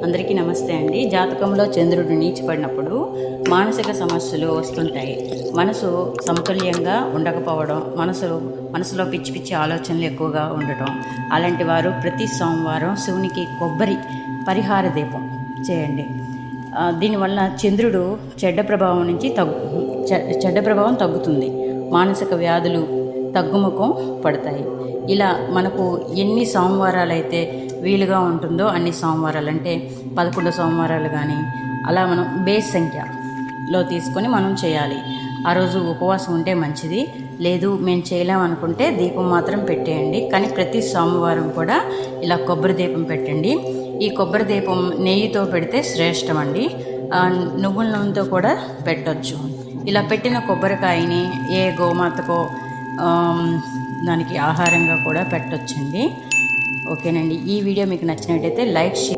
అందరికీ నమస్తే అండి. జాతకంలో చంద్రుడు నీచిపడినప్పుడు మానసిక సమస్యలు వస్తుంటాయి. మనసు సమతుల్యంగా ఉండకపోవడం, మనసులో పిచ్చి పిచ్చి ఆలోచనలు ఎక్కువగా ఉండటం. అలాంటి వారు ప్రతి సోమవారం శివునికి కొబ్బరి పరిహార దీపం చేయండి. దీనివల్ల చంద్రుడు చెడ్డ ప్రభావం తగ్గుతుంది. మానసిక వ్యాధులు తగ్గుముఖం పడతాయి. ఇలా మనకు ఎన్ని సోమవారాలు అయితే వీలుగా ఉంటుందో అన్ని సోమవారాలు, అంటే 11 సోమవారాలు కానీ అలా మనం బేస్ సంఖ్యలో తీసుకొని మనం చేయాలి. ఆ రోజు ఉపవాసం ఉంటే మంచిది. లేదు మేము చేయలేమనుకుంటే దీపం మాత్రం పెట్టేయండి. కానీ ప్రతి సోమవారం కూడా ఇలా కొబ్బరి దీపం పెట్టండి. ఈ కొబ్బరి దీపం నెయ్యితో పెడితే శ్రేష్టం అండి. నువ్వుల నూనెతో కూడా పెట్టొచ్చు. ఇలా పెట్టిన కొబ్బరికాయని ఏ గోమాతకో దానికి ఆహారంగా కూడా పెట్టొచ్చండి. ఓకేనండి. ఈ వీడియో మీకు నచ్చినట్టయితే లైక్, షేర్